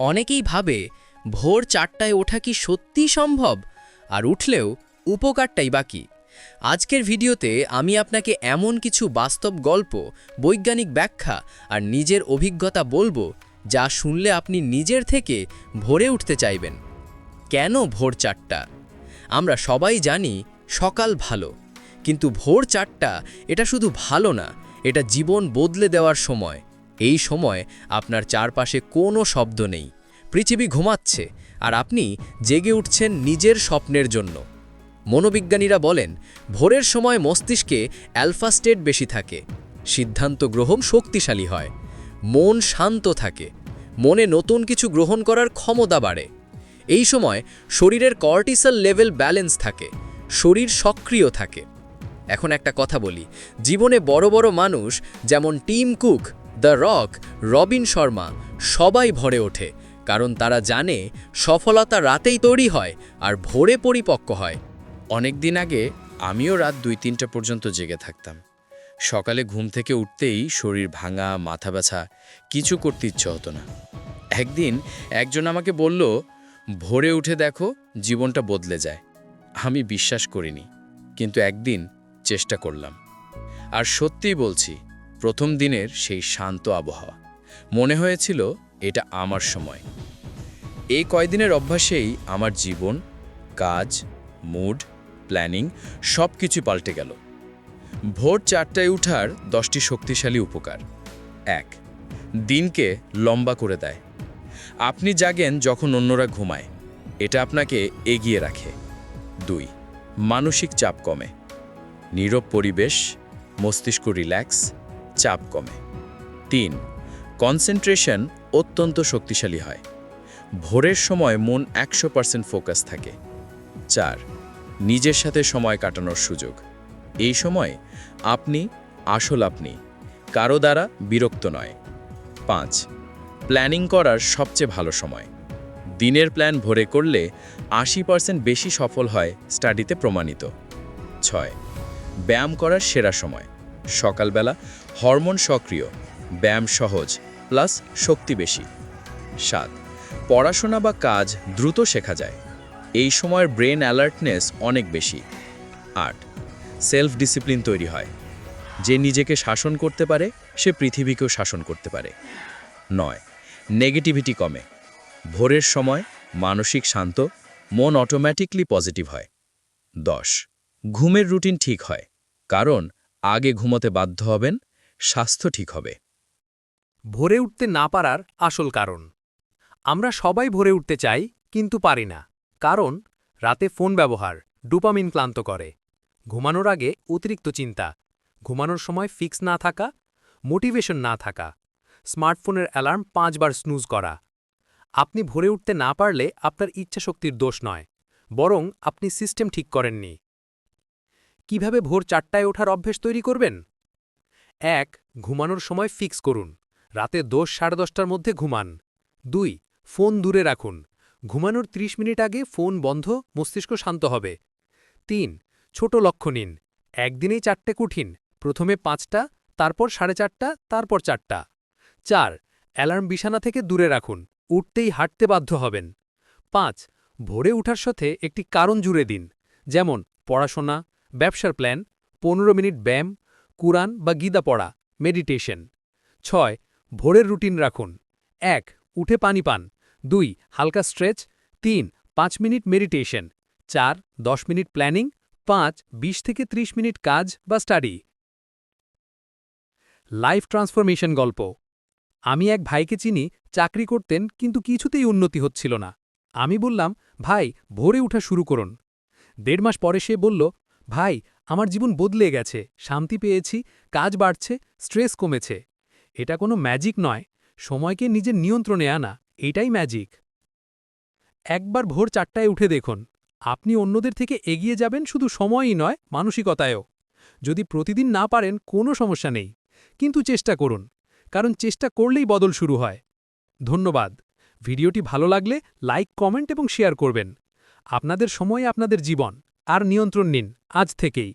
অনেকেই ভাবে ভোর 4টায় ওঠা কি সত্যিই সম্ভব, আর উঠলেও উপকারটাই বাকি। আজকের ভিডিওতে আমি আপনাকে এমন কিছু বাস্তব গল্প, বৈজ্ঞানিক ব্যাখ্যা আর নিজের অভিজ্ঞতা বলবো যা শুনলে আপনি নিজের থেকে ভোরে উঠতে চাইবেন। কেন ভোর 4টা? আমরা সবাই জানি সকাল ভালো, কিন্তু ভোর 4টা এটা শুধু ভালো না, এটা জীবন বদলে দেওয়ার সময়। এই সময় আপনার চারপাশে কোনো শব্দ নেই, পৃথিবী ঘুমাচ্ছে আর আপনি জেগে উঠছেন নিজের স্বপ্নের জন্য। মনোবিজ্ঞানীরা বলেন ভোরের সময় মস্তিষ্কে অ্যালফা স্টেট বেশি থাকে, সিদ্ধান্ত গ্রহণ শক্তিশালী হয়, মন শান্ত থাকে, মনে নতুন কিছু গ্রহণ করার ক্ষমতা বাড়ে। এই সময় শরীরের কর্টিসল লেভেল ব্যালেন্স থাকে, শরীর সক্রিয় থাকে। এখন একটা কথা বলি, জীবনে বড় বড় মানুষ যেমন Tim Cook, the rock, Robin Sharma সবাই ভোরে ওঠে, কারণ তারা জানে সফলতা রাতেই তৈরি হয় আর ভোরে পরিপক্ক হয়। অনেক দিন আগে আমিও রাত 2-3টা পর্যন্ত জেগে থাকতাম। সকালে ঘুম থেকে উঠতেই শরীর ভাঙা, মাথা ব্যথা, কিছু করতে ইচ্ছে হতো না। একদিন একজন আমাকে বলল, ভোরে উঠে দেখো, জীবনটা বদলে যায়। আমি বিশ্বাস করিনি, কিন্তু একদিন চেষ্টা করলাম। আর সত্যিই বলছি, প্রথম দিনের সেই শান্ত আবহাওয়া, মনে হয়েছিল এটা আমার সময়। এই কয়দিনের অভ্যাসেই আমার জীবন, কাজ, মুড, প্ল্যানিং সব কিছু পাল্টে গেল। ভোর 4টায় উঠার 10টি শক্তিশালী উপকার। 1. দিনকে লম্বা করে দেয়। আপনি জাগেন যখন অন্যরা ঘুমায়, এটা আপনাকে এগিয়ে রাখে। 2. মানসিক চাপ কমে। নীরব পরিবেশ, মস্তিষ্ক রিল্যাক্স, চাপ কমে। 3. কনসেন্ট্রেশন অত্যন্ত শক্তিশালী হয়। ভোরের সময় মন 100% ফোকাস থাকে। 4. নিজের সাথে সময় কাটানোর সুযোগ। এই সময় আপনি আপনি, কারো দ্বারা বিরক্ত নয়। 5. প্ল্যানিং করার সবচেয়ে ভালো সময়। দিনের প্ল্যান ভোরে করলে 80% বেশি সফল হয়, স্টাডিতে প্রমাণিত। 6. ব্যায়াম করার সেরা সময়। সকালবেলা হরমোন সক্রিয়, ব্যায়াম সহজ, প্লাস শক্তি বেশি। 7. পড়াশোনা বা কাজ দ্রুত শেখা যায়, এই সময়ের ব্রেন অ্যালার্টনেস অনেক বেশি। 8. সেলফ ডিসিপ্লিন তৈরি হয়। যে নিজেকে শাসন করতে পারে, সে পৃথিবীকেও শাসন করতে পারে। 9. নেগেটিভিটি কমে। ভোরের সময় মানসিক শান্ত, মন অটোম্যাটিকলি পজিটিভ হয়। 10. ঘুমের রুটিন ঠিক হয়, কারণ আগে ঘুমোতে বাধ্য হবেন, স্বাস্থ্য ঠিক হবে। ভোরে উঠতে না পারার আসল কারণ। আমরা সবাই ভোরে উঠতে চাই, কিন্তু পারি না। কারণ রাতে ফোন ব্যবহার ডোপামিন ক্লান্ত করে, ঘুমানোর আগে অতিরিক্ত চিন্তা, ঘুমানোর সময় ফিক্স না থাকা, মোটিভেশন না থাকা, স্মার্টফোনের অ্যালার্ম 5 বার স্নুজ করা। আপনি ভোরে উঠতে না পারলে আপনার ইচ্ছাশক্তির দোষ নয়, বরং আপনি সিস্টেম ঠিক করেননি। কিভাবে ভোর 4টায় ওঠার অভ্যেস তৈরি করবেন? 1. ঘুমানোর সময় ফিক্স করুন, রাতে 10-10:30টার মধ্যে ঘুমান। 2. ফোন দূরে রাখুন, ঘুমানোর 30 মিনিট আগে ফোন বন্ধ, মস্তিষ্ক শান্ত হবে। 3. ছোট লক্ষ্য নিন, একদিনেই 4টে কঠিন, প্রথমে 5টা, তারপর 4:30টা, তারপর 4টা। 4. অ্যালার্ম বিছানা থেকে দূরে রাখুন, উঠতেই হাঁটতে বাধ্য হবেন। 5. ভোরে উঠার সাথে একটি কারণ জুড়ে দিন, যেমন পড়াশোনা, ব্যবসার প্ল্যান, 15 মিনিট ব্যায়াম, কুরআন বা গীতা পড়া, মেডিটেশন। 6. ভোরের রুটিন রাখুন। 1. উঠে পানি পান। 2. হালকা stretch. 3. 5 minute meditation. 4. 10 minute planning. 5. 20 থেকে 30 মিনিট কাজ বা স্টাডি। লাইফ ট্রান্সফরমেশন গল্প। আমি এক ভাইকে চিনি, চাকরি করতেন কিন্তু কিছুতেই উন্নতি হচ্ছিল না। আমি বললাম, ভাই ভোরে উঠা শুরু করুন। 1.5 মাস পরে সে বলল, ভাই আমার জীবন বদলে গেছে, শান্তি পেয়েছি, কাজ বাড়ছে, স্ট্রেস কমেছে। এটা কোনো ম্যাজিক নয়, সময়কে নিজের নিয়ন্ত্রণে আনা, এটাই ম্যাজিক। একবার ভোর 4টায় উঠে দেখুন, আপনি অন্যদের থেকে এগিয়ে যাবেন, শুধু সময়ই নয়, মানসিকতায়ও। যদি প্রতিদিন না পারেন কোনো সমস্যা নেই, কিন্তু চেষ্টা করুন, কারণ চেষ্টা করলেই বদল শুরু হয়। ধন্যবাদ। ভিডিওটি ভালো লাগলে লাইক, কমেন্ট এবং শেয়ার করবেন। আপনাদের সময় আপনাদের জীবন, আর নিয়ন্ত্রণ নিন আজ থেকেই।